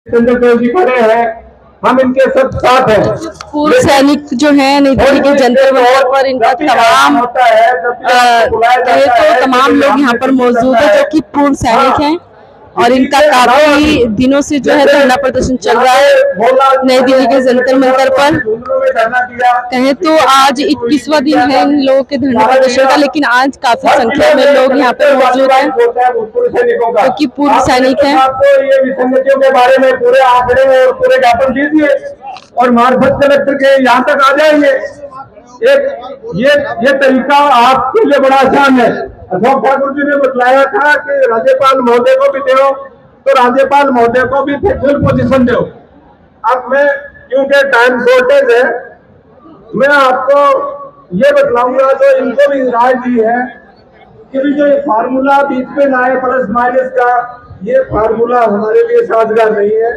चंद्रदेव जी खड़े हैं, हम इनके सब साथ हैं। पूर्व सैनिक जो हैं नई दिल्ली के जंतर मंतर पर इनका तमाम तमाम लोग यहाँ पर मौजूद है जो कि पूर्व सैनिक हैं और इनका काफी दिनों से जो है धरना प्रदर्शन चल रहा है नई दिल्ली के जंतर मंतर पर। कहें तो आज 21वां दिन है इन लोगों के धरना प्रदर्शन का, लेकिन आज काफी संख्या में लोग यहाँ पर मौजूद हैं जो कि पूर्व सैनिक हैं। ये विसंगतियों के बारे में पूरे आंकड़े और पूरे ज्ञापन दीजिए और मार्फत कलेक्टर के यहाँ तक आ जाएंगे। ये तरीका आपके लिए बड़ा आसान है। अशोक ठाकुर जी ने बताया था कि राज्यपाल महोदय को भी दो, तो राज्यपाल महोदय को भी फैक्चुअल पोजीशन दो। अब मैं क्योंकि टाइम शॉर्टेज है, मैं आपको ये बतलाऊंगा तो इनको भी राय दी है कि जो ये फार्मूला बीच में लाए प्लस माइनस का, ये फार्मूला हमारे लिए साजगार नहीं है।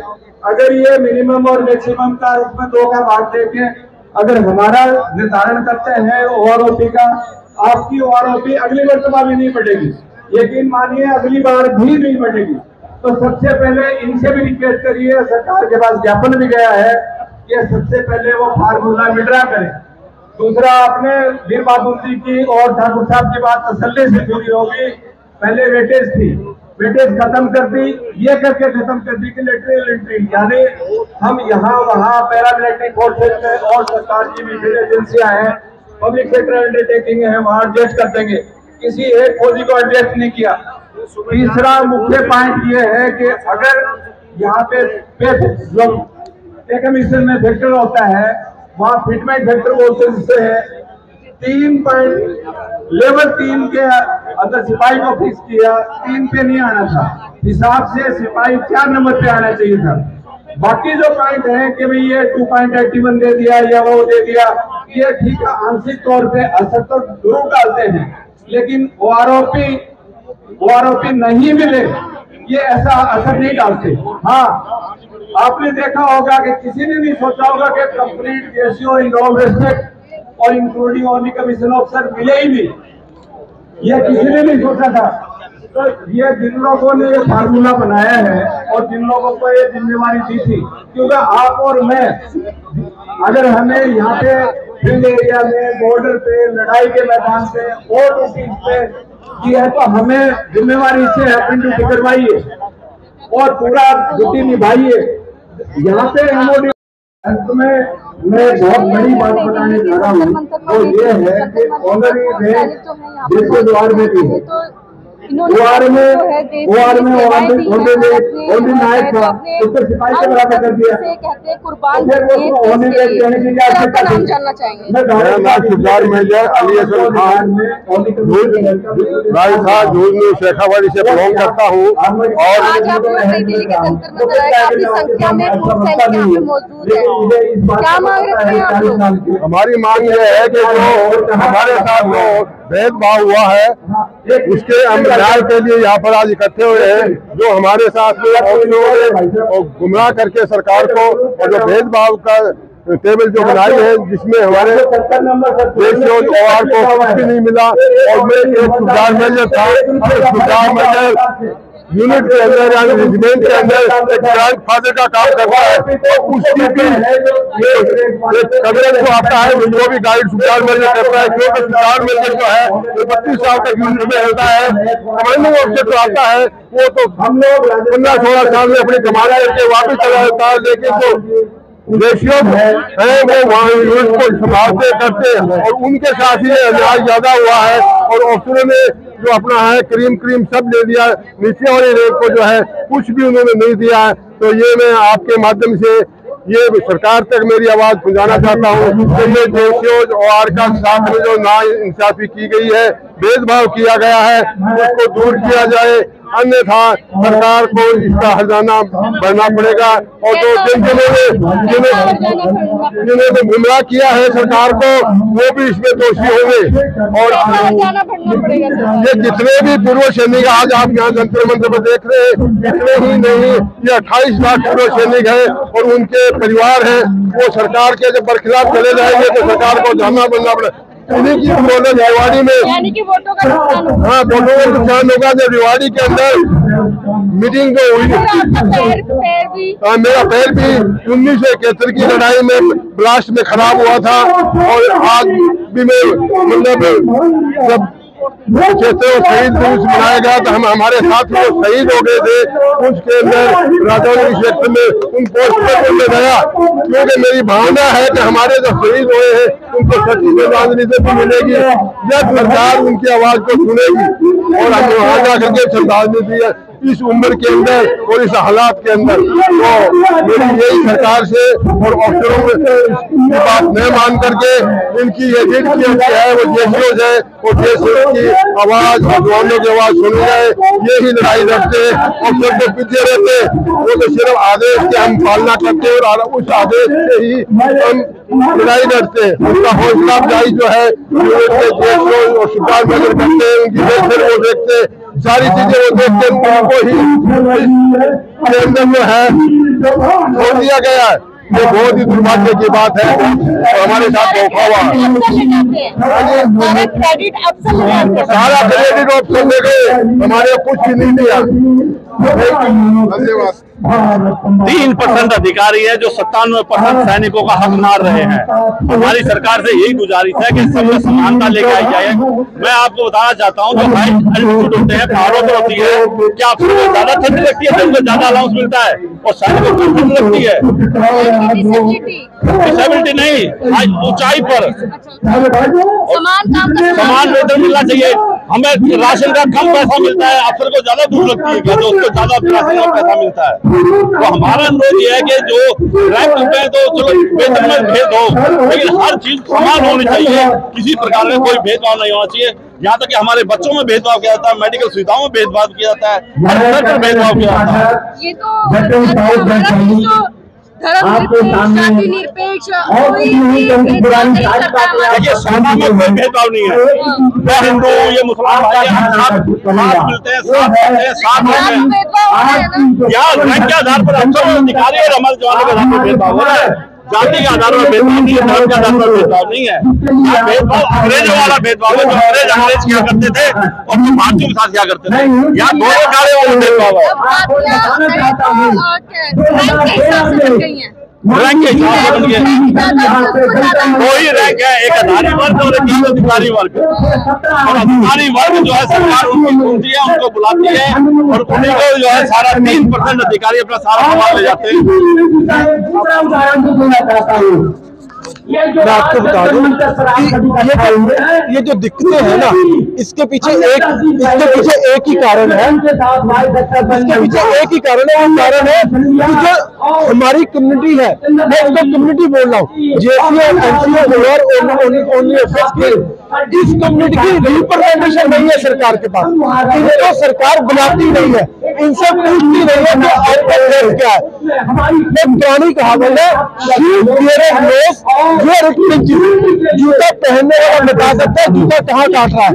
अगर ये मिनिमम और मैक्सिमम का उसमें 2 का भाग देके अगर हमारा निर्धारण करते हैं ओआरओपी का, आपकी ओआरओपी अगली मरतबा भी नहीं बढ़ेगी, यकीन मानिए अगली बार भी नहीं बढ़ेगी। तो सबसे पहले इनसे भी रिक्वेस्ट करिए, सरकार के पास ज्ञापन भी गया है कि सबसे पहले वो फार्मूला विड्रा करें। दूसरा, आपने वीर बहादुर जी की और ठाकुर साहब की बात तसल्ली से जुड़ी होगी। पहले वेटेज थी, वेटेज खत्म कर दी, ये करके खत्म कर दी कि लेटरल एंट्री, यानी हम यहाँ वहाँ पैरामिलिट्री फोर्सेज में और सरकार की मिलिट्री एजेंसियां हैं, पब्लिक सेक्टर अंडरटेकिंग है, वहाँ एडजस्ट कर देंगे। किसी एक फौजी को एडजस्ट नहीं किया। तीसरा मुख्य पॉइंट ये है कि अगर यहाँ पे पे कमीशन में फैक्टर होता है, वहाँ फिटमेंट फैक्टर बोलते जिससे है 3 पॉइंट लेवल 3 के अगर सिपाही को फिक्स किया, 3 पे नहीं आना था, हिसाब से सिपाही 4 नंबर पे आना चाहिए था। बाकी जो पॉइंट है कि भाई ये 2.81 दे दिया या वो दे दिया, ये ठीक है, आंशिक तौर पे असर तो जरूर डालते हैं, लेकिन ओआरओपी नहीं मिले ये ऐसा असर नहीं डालते। हाँ, आपने देखा होगा कि किसी ने नहीं सोचा होगा कि complete ratio in all respect और इंक्लूडिंग ओनली कमीशन ऑफिसर मिले ही नहीं, ये किसी ने नहीं सोचा था। तो ये जिन लोगों ने ये फार्मूला बनाया है और जिन लोगों को ये जिम्मेवारी दी थी, क्योंकि आप और मैं अगर हमें यहाँ पे फील्ड एरिया में, बॉर्डर पे, लड़ाई के मैदान पे और ड्यूटी पे की है, तो हमें जिम्मेवारी से अपनी ड्यूटी करवाइए और पूरा ड्यूटी निभाइए। यहाँ पे एमओडी अंत में मैं बहुत बड़ी बात बताने जा रहा हूँ, तो ये है कि ऑनरी रैंक जैसे द्वार में भी है, ओआर में नायक था, उसको सिपाही के बराबर कर दिया। शेखावाड़ी से बिलोंग करता हूँ और हमारी मांग ये है कि जो हमारे साथ जो भेदभाव हुआ है उसके हम न्याय के लिए यहाँ पर आज इकट्ठे हुए हैं। जो हमारे साथ में गुमराह करके सरकार को और जो भेदभाव का टेबल जो बनाई है, जिसमें हमारे रेशियो ओआर को कुछ भी नहीं मिला और मैं एक सुधार मेजर था, सुधार मेजर यूनिट के अंदर यानी रेजिमेंट के अंदर एक ग्रांड फादर का काम करता है और उसकी भी कवरेज को आता है, वो भी गाइड सुधार मेजर करता है, क्योंकि सुधार मेजर जो है वो 32 साल तक यूनिट में रहता है। कमांडिंग ऑफिसर जो आता है वो तो हम लोग 15-16 साल में अपनी कमांड करके वापस चला जाता है, लेकिन जो रेशियो है वो वहाँ यूनिट को संभालते करते और उनके साथ ही अन्याय ज्यादा हुआ है और अफसरों ने जो अपना है क्रीम सब ले लिया, नीचे वाली रैंक को जो है कुछ भी उन्होंने नहीं दिया है। तो ये मैं आपके माध्यम से ये सरकार तक मेरी आवाज पहुंचाना चाहता हूँ कि ये रेशियो ओआर का साथ में जो ना इंसाफी की गई है, भेदभाव किया गया है, उसको दूर किया जाए, अन्यथा सरकार को इसका हर्जाना भरना पड़ेगा। और जो जिन्होंने गुमराह किया है सरकार को, वो भी इसमें दोषी होंगे। और ये जितने भी पूर्व सैनिक आज आप यहाँ जंतर मंत्र पर देख रहे हैं, इतने ही नहीं, ये 28 लाख पूर्व सैनिक हैं और उनके परिवार हैं, वो सरकार के जब बरखिलाफ चले जाएंगे तो सरकार को जाना बनना पड़ेगा। इन्हीं की बोलो रेवाड़ी में, यानी कि वोटों का नुकसान होगा। हाँ वोटों का नुकसान होगा। जब रेवाड़ी के अंदर मीटिंग जो हुई, पैर भी मेरा पैर भी 1971 की लड़ाई में ब्लास्ट में खराब हुआ था, और आज भी मैं मतलब जब शहीद दिवस मनाया गया तो हम हमारे साथ वो शहीद हो गए थे, उसके अंदर राजौरी क्षेत्र में उन पोस्टर को ले गया, क्योंकि मेरी भावना है कि हमारे जो शहीद हुए हैं उनको सच्ची श्रद्धांजलि भी मिलेगी, जब सरकार उनकी आवाज को सुनेगी। और हम वहाँ जाकर के श्रद्धांजलि दी है इस उम्र के अंदर और इस हालात के अंदर। तो मेरी यही सरकार से और अफसरों की बात न मान करके इनकी ये जिद की है वो जेसीओ है, वो जेसीओ की आवाज और जवानों की आवाज सुनी जाए। यही लड़ाई लड़ते अफसर तो पीछे रहते, वो तो सिर्फ आदेश के हम पालना करते और उस आदेश से ही हम लड़ाई लड़ते। उनका हौसला अफजाई जो है जेसीओ और सुधार नगर करते, उनकी देखते वो देखते, सारी चीजें वो देखते, उनको ही केंद्र में है छोड़ दिया गया है। ये बहुत ही दुर्भाग्य की बात है और हमारे साथ धोखा हुआ। सारा क्रेडिट ऑप्शन ले गए, हमारे कुछ भी नहीं दिया। धन्यवाद। 3% अधिकारी है जो 97% सैनिकों का हक मार रहे हैं। हमारी सरकार से यही गुजारिश है कि सबको समानता लेके आई जाए। मैं आपको बताना चाहता हूँ जो हाई एल्टीट्यूड होते हैं, पहाड़ों पर होती है, क्या आपको ज्यादा ठंड लगती है, जिनको ज्यादा अलाउंस मिलता है, और सैनिकों को ठंड लगती है। डिसेबिलिटी नहीं, आज ऊंचाई पर समान वेतन मिलना चाहिए। हमें राशन का कम पैसा मिलता है, अफसर को ज्यादा भूख लगती है क्या, तो उसको ज्यादा राशन का पैसा मिलता है। तो हमारा अनुरोध ये है कि जो रैंक पे तो चलो वेतन में भेद हो, लेकिन हर चीज समान होनी चाहिए, किसी प्रकार में कोई भेदभाव नहीं होना चाहिए। यहाँ तक कि हमारे बच्चों में भेदभाव किया जाता है, मेडिकल सुविधाओं में भेदभाव किया जाता है, हर स्तर पर भेदभाव किया जाता है। ये तो निरपेक्ष देखिए समाज में कोई भेदभाव नहीं है, मैं हिंदू ये मुसलमान भाई साथ मिलते हैं, साथ रहते हैं, साथ रहते हैं। यहाँ रैंक के आधार पर अफसर अधिकारी और हमारे जवानों के आधार पर भेदभाव हो रहा है, जाति के आधार पर भेदभाव नहीं है, धर्म के आधार पर भेदभाव नहीं है। भेदभाव अंग्रेजों वाला भेदभाव है, जो अंग्रेज किया करते थे और जो भारतीयों के साथ किया करते थे। यहाँ दोनों कार्य वाला भेदभाव है, रैंक के हिसाब से बन गया। दो ही रैंक है, एक अधिकारी वर्ग और एक अधिकारी वर्ग, और अधिकारी वर्ग जो है सरकार उनको सुनती है, उनको बुलाती है, और उन्हीं को जो है सारा 3% अधिकारी अपना सारा सामान ले जाते हैं। मैं आपको बता दूं कि ये जो दिक्कतें हैं ना, इसके पीछे एक ही कारण है, इसके पीछे एक ही कारण है। वो कारण है कि जो हमारी कम्युनिटी है, मैं इसको कम्युनिटी बोल रहा हूँ, जेसीओ इस कम्युनिटी की रिप्रेजेंटेशन नहीं है सरकार के पास, इनको सरकार बुलाती नहीं है, इनसे पूछती नहीं है कि आपका देश क्या है। एक पुरानी कहावत है, जूता पहनने वाला बता सकता है जूता कहाँ काट रहा है,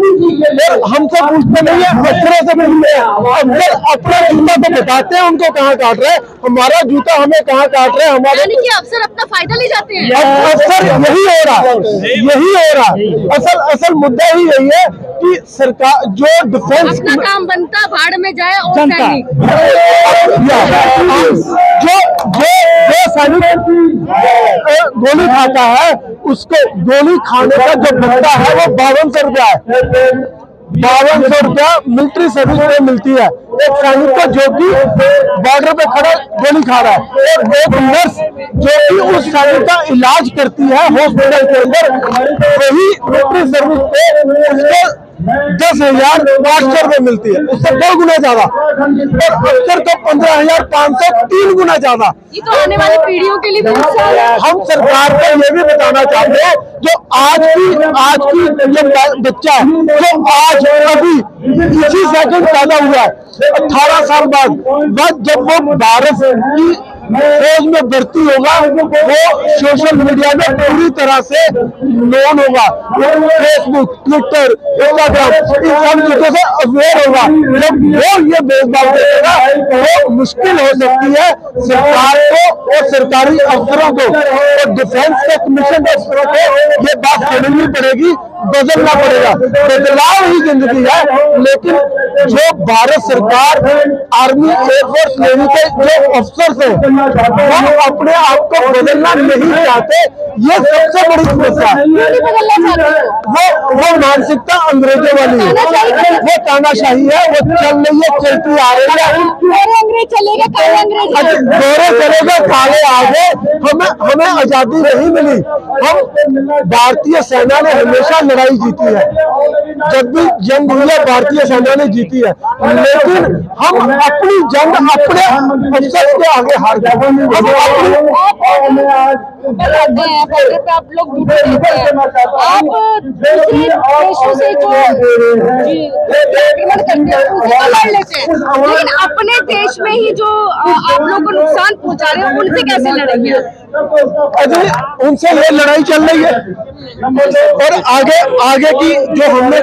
और हमसे पूछते नहीं है, अफसरों से पूछते हैं। अफसर अपना जूता तो बताते हैं उनको कहाँ काट रहे हैं, हमारा जूता हमें कहाँ काट रहे हैं। हमारे अफसर अपना फायदा ले जाते हैं। अफसर यही हो रहा है, असल मुद्दा ही यही है कि सरकार जो डिफेंस अपना काम बनता भाड़ में जाए, और सैनिक जो सैनिक गोली खाता है, उसको गोली खाने का जो भत्ता है वो 5200 रुपया है। 5200 रुपया मिलिट्री सर्विस में मिलती है एक सैनिक को, जो कि बॉर्डर पे खड़ा गोली खा रहा है, और एक नर्स जो कि उस सैनिक का इलाज करती है हॉस्पिटल के अंदर, वही मिलिट्री सर्विस पे उसको 10,500 रुपये मिलती है, उससे 2 गुना ज्यादा, और अफसर को 15,500, 3 गुना ज्यादा। ये तो आने वाली पीढ़ियों के लिए हम सरकार को ये भी बताना चाहते हैं, जो आज की जो बच्चा है, जो आज अभी इसी सेकंड पैदा हुआ है, 18 साल बाद जब वो भारत की फौज में भर्ती होगा, वो सोशल मीडिया में पूरी तरह से नोन होगा, फेसबुक, ट्विटर, इंस्टाग्राम, इन सब चीजों से अवेयर होगा। जब वो ये भेदभाव देगा तो मुश्किल हो सकती है सरकार को और सरकारी अफसरों को और डिफेंस के कमीशन अफसरों को ये बात समझनी पड़ेगी, बदलना पड़ेगा। बदलाव ही जिंदगी है, लेकिन जो भारत सरकार, आर्मी, एयरफोर्स, नेवी के जो अफसर हैं वो अपने आप को बदलना नहीं चाहते, ये सबसे बड़ी समस्या है। वो मानसिकता अंग्रेजों वाली है, वो तानाशाही है, वो चल रही है, चलती आ रही है। अंग्रेज चलेगा, गोरे चलेगा, काले आगे। हमें आजादी नहीं मिली, हम भारतीय सेना ने हमेशा लड़ाई जीती है, जब भी जंग हुई है भारतीय सेना ने जीती है, लेकिन हम अपनी जंग अपने अफसर के आगे हार गए। आप लोग आप दूसरे देशों से जो आक्रमण करते हैं उनसे लड़ लेते हैं, लेकिन अपने देश में ही जो आप लोग को नुकसान पहुंचा रहे हैं उनसे कैसे लड़ेंगे? अजय, उनसे ये लड़ाई चल रही है, और आगे की जो हमने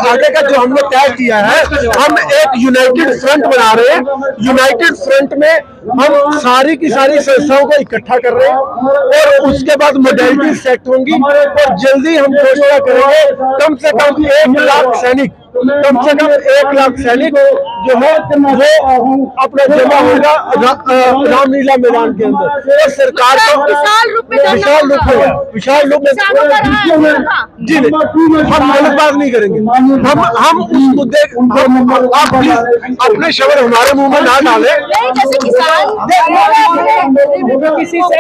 आगे का जो हमने तय किया है, हम एक यूनाइटेड फ्रंट बना रहे हैं। यूनाइटेड फ्रंट में हम सारी की सारी संस्थाओं को इकट्ठा कर रहे हैं, और उसके बाद मोडेलिटी सेट होंगी, और जल्दी हम घोषणा करेंगे कम से कम 1 लाख सैनिक, कम से कम 1 लाख सैनिक जो है वो अपना जमा होगा रामलीला मैदान के अंदर। और सरकार को विशाल रूप में जी हम गलतबाज नहीं करेंगे। हम उस मुद्दे आप प्लीज अपने शब्द हमारे मुंह में ना डालें। जैसे किसान किसी से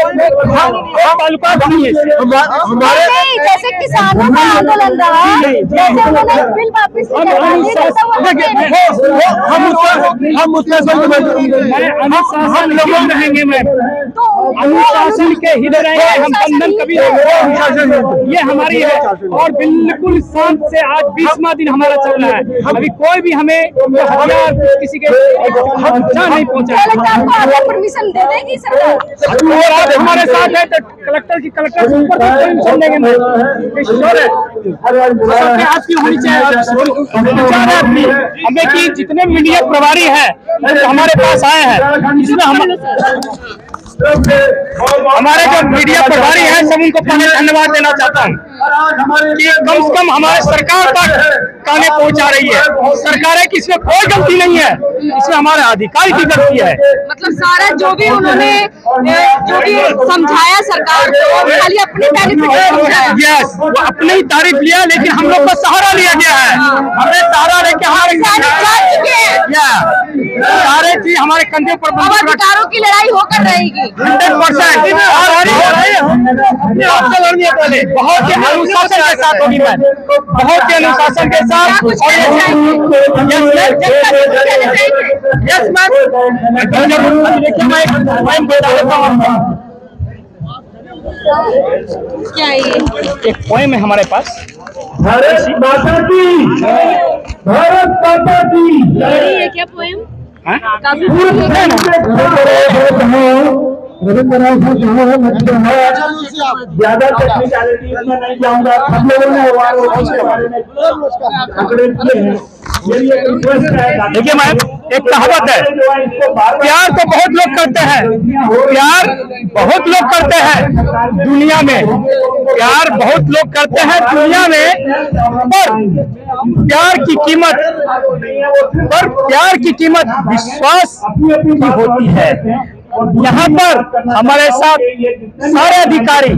हमारे जैसे किसानों का आंदोलन रहा, जैसे उन्होंने बिल वापस हम लोग रहेंगे, मैं अनुशासन के हित रहेंगे, हम बंधन कभी नहीं, ये हमारी है। और बिल्कुल शांत से आज 20वां दिन हमारा चल रहा है, अभी कोई भी हमें हथियार किसी के नहीं पहुंचा। परमिशन दे देगी सरकार, और आज हमारे साथ है तो कलेक्टर से ऊपर परमिशन देंगे। आपकी होनी चाहिए हमें कि जितने मीडिया प्रभारी हैं हमारे पास आए हैं, इसमें हमारे जो मीडिया प्रभारी हैं सब उनको पहले धन्यवाद देना चाहता हूँ कि कम से कम हमारे सरकार तक गाने पहुंचा रही है। सरकारें की इसमें कोई गलती नहीं है, इसमें हमारे अधिकारी की गलती है। मतलब सारा जो भी उन्होंने जो भी समझाया सरकार को, खाली अपनी बेनिफिट यस, वो अपने ही तारीफ लिया, लेकिन हम लोग का सहारा लिया गया है। हमें सहारा लेके सारे चीज हमारे कंधे पर, अधिकारों की लड़ाई होकर रहेगी 100%। बहुत ही अनुशासन के साथ होगी, मैं बहुत ही अनुशासन के साथ। यस मैम, देखिए मैं बता देता हूँ क्या ये एक पोएम है हमारे पास। भारत माता की, भारत माता की। ये क्या पोएम? काफी ज्यादा टेक्निकलिटी में नहीं जाऊंगा, हम लोगों ने उसके बारे में आंकड़े किए हैं। देखिए मैम, एक कहावत है, प्यार तो बहुत लोग करते हैं, प्यार बहुत लोग करते हैं दुनिया में, प्यार बहुत लोग करते हैं दुनिया में, पर प्यार की कीमत विश्वास की होती है। यहाँ पर हमारे साथ सारे अधिकारी,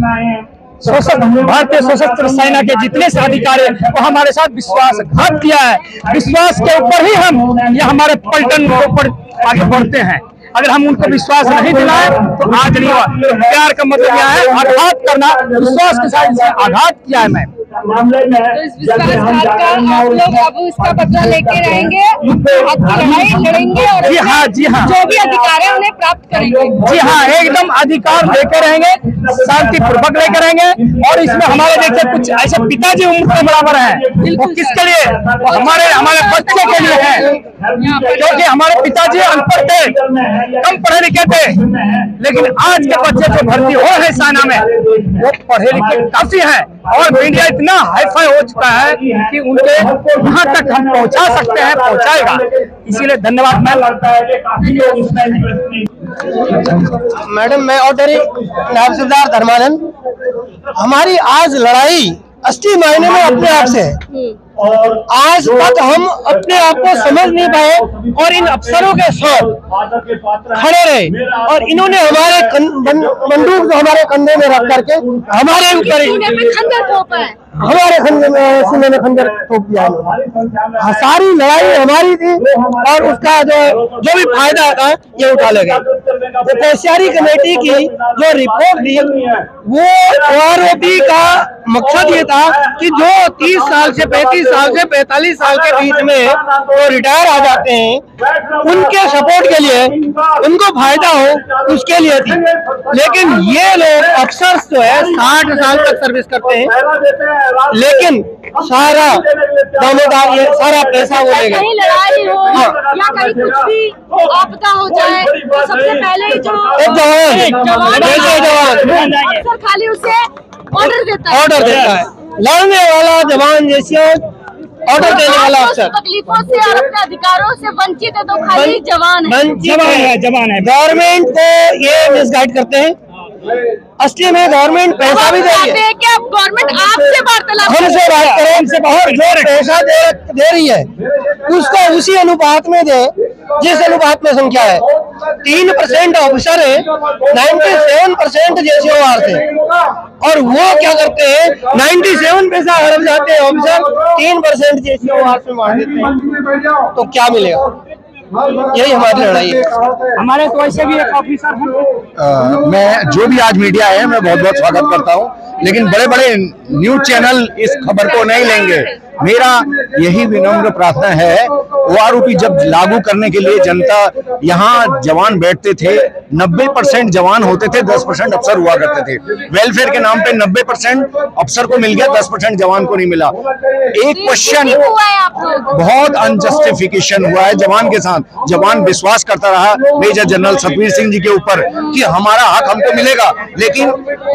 भारतीय सशस्त्र सेना के जितने से अधिकारी वो हमारे साथ विश्वासघात किया है। विश्वास के ऊपर ही हम ये हमारे पलटन के ऊपर आगे बढ़ते हैं। अगर हम उनको विश्वास नहीं दिलाए तो आज नहीं हुआ। प्यार का मतलब यह है आघात करना, विश्वास के साथ इसे आघात किया है। मैं तो इस विश्वासघात का आप लोग अब इसका बदला लेके रहेंगे, आपकी लड़ाई लड़ेंगे, और जी हाँ, जी हाँ, जो भी अधिकार है उन्हें प्राप्त करेंगे। जी हाँ, एकदम अधिकार लेकर रहेंगे, शांति पूर्वक लेकर रहेंगे। और इसमें हमारे देखिए कुछ ऐसे पिताजी उम्र के बराबर हैं, वो किसके लिए? वो हमारे बच्चे के लिए है, क्योंकि हमारे पिताजी अनपढ़ थे, कम पढ़े लिखे थे, लेकिन आज के बच्चे जो भर्ती हो रहे सेना में वो पढ़े लिखे काफी हैं, और मीडिया इतना हाईफाई हो चुका है कि उनके वहां तक हम पहुंचा सकते हैं, पहुंचाएगा। इसीलिए धन्यवाद मैडम। मैं ऑर्डरी नायब सरदार धर्मानंद। हमारी आज लड़ाई असली मायने में अपने आप से है। आज तक हम अपने आप को समझ नहीं पाए और इन अफसरों के साथ खड़े रहे और इन्होंने हमारे बंदूक जो हमारे कंधे में रख करके हमारे ऊपर हमारे सीने में खंजर ठोक दिया। सारी लड़ाई हमारी थी और उसका जो भी फायदा था ये उठा ले गए। तो होशियारी कमेटी की जो रिपोर्ट दी वो आरोपी का मकसद ये था कि जो 30 साल से 35 साल से 45 साल के बीच में जो रिटायर आ जाते हैं उनके सपोर्ट के लिए, उनको फायदा हो उसके लिए थी। लेकिन ये लोग अक्सर जो है 60 साल तक सर्विस करते हैं, लेकिन सारा दामोदार ये सारा पैसा वो ले गए। कहीं लड़ाई हो या कहीं कुछ भी आपदा हो जाए तो सबसे पहले ही जो जवान अक्सर खाली उसे ऑर्डर देता है लड़ने वाला जवान जैसे ऑर्डर देने वाला अफसर तकलीफों से और अपने अधिकारों से वंचित है तो खाली जवान है। गवर्नमेंट को ये मिसगाइड करते हैं। असली में गवर्नमेंट पैसा भी दे रही है कि अब गवर्नमेंट आपसे वार्तालाप हमसे बात करें और जो पैसा दे रही है उसको उसी अनुपात में दे जिस अनुपात में संख्या है। 3% ऑफिसर है, 97% JCOR थे और वो क्या करते हैं 97 पैसा हड़प जाते हैं ऑफिसर, 3% JCOR में मार देते हैं। तो क्या मिलेगा? यही हमारी लड़ाई है। हमारे तो वैसे भी एक ऑफिसर हैं। मैं जो भी आज मीडिया है मैं बहुत बहुत स्वागत करता हूं, लेकिन बड़े बड़े न्यूज चैनल इस खबर को नहीं लेंगे। मेरा यही विनम्र प्रार्थना है, OROP जब लागू करने के लिए जनता यहाँ जवान बैठते थे, 90% जवान होते थे, 10% अफसर हुआ करते थे। वेलफेयर के नाम पे 90% अफसर को मिल गया, 10% जवान को नहीं मिला। एक क्वेश्चन बहुत अनजस्टिफिकेशन हुआ है जवान के साथ। जवान विश्वास करता रहा मेजर जनरल सतवीर सिंह जी के ऊपर कि हमारा हक हमको मिलेगा, लेकिन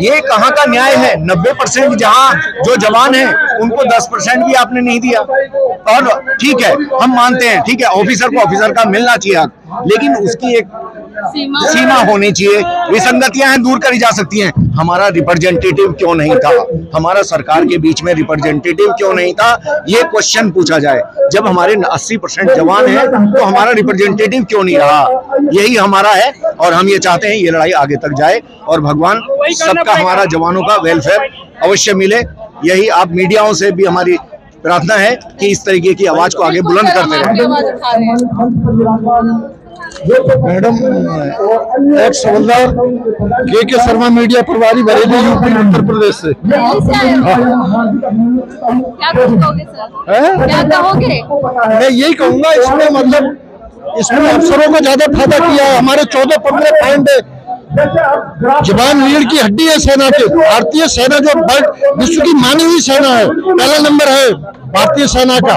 ये कहाँ का न्याय है? 90% जहाँ जो जवान है उनको 10% भी आपने नहीं दिया। और ठीक है, हम मानते हैं, ठीक है, ऑफिसर को ऑफिसर का मिलना चाहिए, लेकिन उसकी एक सीमा होनी चाहिए। विसंगतियां हैं दूर करी जा सकती हैं। हमारा रिप्रेजेंटेटिव क्यों नहीं था? हमारा सरकार के बीच में रिप्रेजेंटेटिव क्यों नहीं था? ये क्वेश्चन पूछा जाए। जब हमारे 80% जवान हैं तो हमारा रिप्रेजेंटेटिव क्यों नहीं रहा? यही हमारा है और हम ये चाहते हैं ये लड़ाई आगे तक जाए और भगवान सबका, हमारा जवानों का वेलफेयर अवश्य मिले। यही आप मीडियाओं से भी हमारी प्रार्थना है कि इस तरीके की आवाज को आगे बुलंद करते रहें। मैडम, एक्स हवलदार के शर्मा, मीडिया प्रभारी, बरेली, यूपी, उत्तर प्रदेश से। क्या कहोगे? मैं यही कहूंगा, इसमें मतलब इसमें अफसरों को ज्यादा फायदा किया है। हमारे 14-15 पॉइंट जवान रीढ़ की हड्डी है सेना के। भारतीय सेना जो विश्व की मानी हुई सेना है, पहला नंबर है भारतीय सेना का,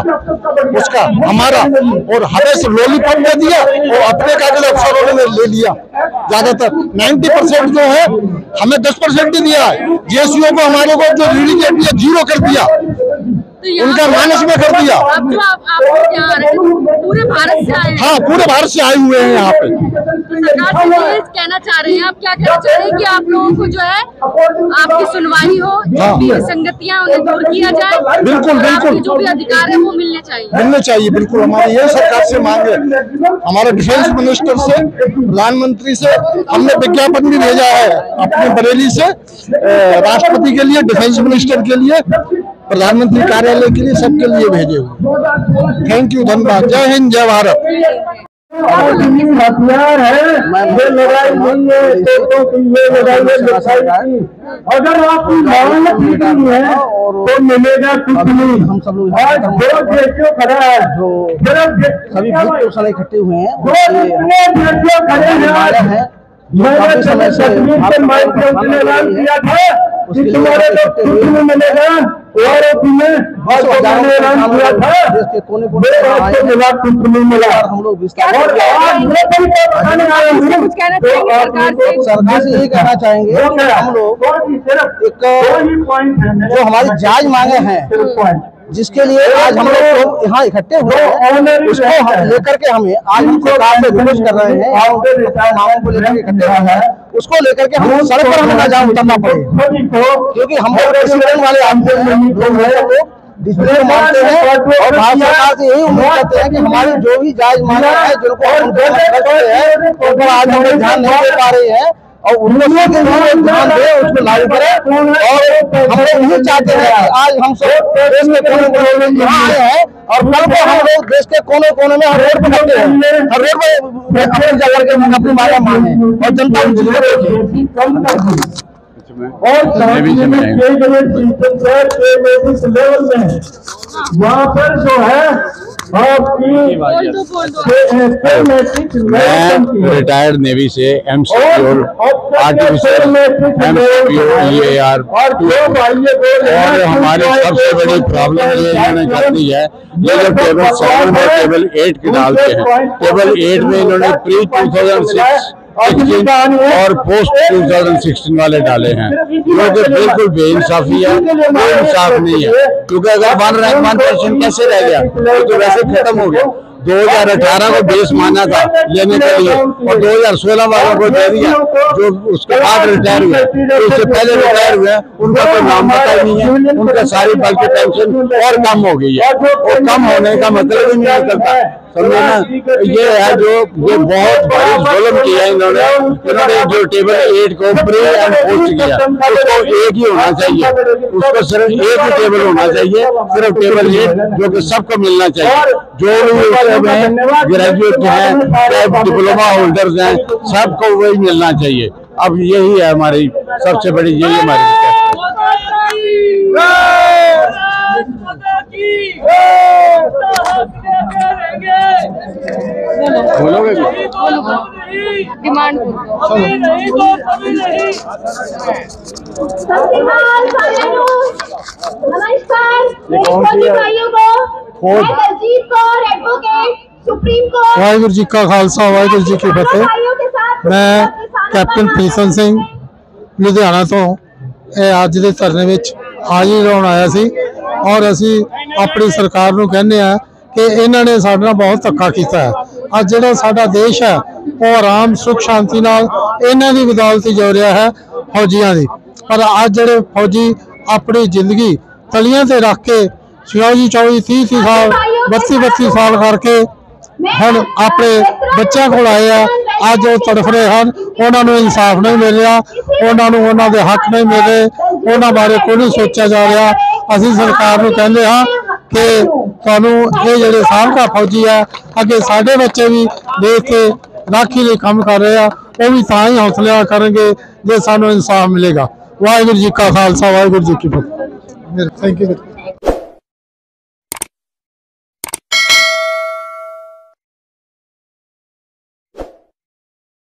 उसका हमारा, और हमें से लॉलीपॉप दे दिया और अपने काबिल अफसरों ने ले लिया। ज्यादातर 90% जो है हमें 10% ही दिया है। JCO को हमारे को जो रीढ़ की हड्डी है 0 कर दिया, उनका माइनस में कर दिया। अब जो आप पूरे भारत से आए हैं। हाँ, पूरे भारत से आए हुए हैं यहाँ पे। तो सरकार से ये कहना चाह रहे हैं, आप क्या कहना चाह रहे हैं कि आप लोगों को जो है आपकी सुनवाई हो, जो भी विसंगतियां उन्हें दूर किया जाए। बिल्कुल बिल्कुल, जो भी अधिकार है वो मिलने चाहिए। बिल्कुल। हमारी यही सरकार से मांग है, हमारे डिफेंस मिनिस्टर से, प्रधानमंत्री से हमने विज्ञापन भी भेजा है अपने बरेली से, राष्ट्रपति के लिए, डिफेंस मिनिस्टर के लिए, प्रधानमंत्री कार्यालय के लिए, सबके लिए भेजे हुए। थैंक यू, धन्यवाद। जय हिंद, जय भारत। हथियार है, ये लड़ाई नहीं है, ये लड़ाई है लोकशाही की। अगर आपकी भावना ठीक नहीं है तो मिलेगा कुछ नहीं। आज जो JCO खड़ा है, सभी बूथ इकट्ठे हुए हैं, JCO खड़े हैं। मैंने समय से माइक में ऐलान किया था कि तुम्हारे लोग कुछ नहीं मिलेगा। और जो मैंने ऐलान किया था देश के कोने वो आपको मिला, कुछ नहीं मिला। हम लोग विस्तार और आज मैं भी बताने आया हूँ, कुछ कहना चाहेंगे सरकार से? सरकार से यही कहना चाहेंगे कि हम लोग एक जो हमारी जायज मांगे हैं, जिसके लिए आज हम लोग यहाँ इकट्ठे हुए हैं, उसको लेकर के हमें आज हम सरकार से विरोध कर रहे हैं, मांगों को लेकर के इकट्ठे हुए हैं, उसको लेकर के हम सड़क पर हमें ना उतरना पड़े, क्योंकि हम लोग डिसिप्लिन वाले लोग डिसिप्लिन मानते हैं और भारत सरकार से यही उम्मीद करते हैं कि हमारी जो भी जायज मांगे हैं, जिनको हम उन पर आज हम ध्यान नहीं दे पा रहे हैं और उनको ध्यान दे, उसको लागू करें। और हम लोग यही चाहते हैं कि आज हम सब देश के कोने कोने में यहाँ आए हैं और कल को हम लोग देश के कोने कोने में हर रोड पर खड़े हैं, हर रोड पर अपने जाकर के अपनी मांगे मांगे और जनता वहाँ पर जो है आपकी मैं रिटायर्ड नेवी से MCQ आर्टिफिशियल MCQ EAR और हमारी सबसे बड़ी प्रॉब्लम ये इन्होंने कर दी है, ये जो टेबल 7 और टेबल 8 के डालते हैं, टेबल 8 में इन्होंने प्री 2006 और पोस्ट 2016 वाले डाले हैं, जो कि बिल्कुल बेइंसाफी है, कोई इंसाफ नहीं है। क्योंकि अगर 1 रैंक 1% कैसे रह गया, तो वैसे खत्म हो गया। 2018 को बेस माना था लेने के लिए और 2016 वालों को दे दिया, जो उसके बाद रिटायर हुए, तो उससे पहले रिटायर हुए उनका कोई नाम पता ही नहीं है, उनका सारी बल्कि पेंशन और कम हो गई है, और कम होने का मतलब ही नहीं करता, समझे ना। ये है जो ये बहुत बड़ी जुल्म किया है इन्होंने जो टेबल 8 को प्री एंड पोस्ट किया, उसको एक ही होना चाहिए, उसको सिर्फ एक ही टेबल होना चाहिए, सिर्फ टेबल 8 जो कि सबको मिलना चाहिए, जो भी ग्रेजुएट हैं, डिप्लोमा होल्डर्स हैं, सबको वही मिलना चाहिए। अब यही है हमारी सबसे बड़ी, यही हमारी बोलोगे डिमांड नमस्कार भाइयों को, मैं Daljeet Kaur advocate supreme court. Waheguru ji का खालसा, वाहिगुरू जी की फतेह। मैं कैप्टन प्रीतम सिंह लुधियाना तो ਅੱਜ ਦੇ ਧਰਨੇ ਵਿੱਚ ਹਾਜ਼ਰੀ ਲਾਉਣ ਆਇਆ ਸੀ और ਅਸੀਂ अपनी सरकार ਨੂੰ ਕਹਿੰਦੇ ਆ कि इन्होंने साडे नाल बहुत धक्का किया है। अज जिहड़ा साडा देश है वो आराम सुख शांति नाल इन्हां दी बदौलत ही जो रहा है फौजियां दी, पर अज जिहड़े फौजी अपनी जिंदगी तलियां ते रख के 24-30 साल 32 साल करके हम अपने बच्चों को आए हैं, अज वो तड़फ रहे हैं, उन्होंने इंसाफ नहीं मिल रहा, उन्होंने उन्होंने हक नहीं मिल रहे, उन्होंने बारे कोई नहीं सोचा जा रहा। असीं सरकार नूं कहंदे हां कि तुहानूं ये जिहड़े साबका फौजी है अगे साडे बच्चे भी देख के राखी लई काम कर रहे हैं, वो भी तां ही हौसला करेंगे जे सानूं इंसाफ मिलेगा। वाहिगुरू जी का खालसा, वाहिगुरू जी की फतेह। Thank you.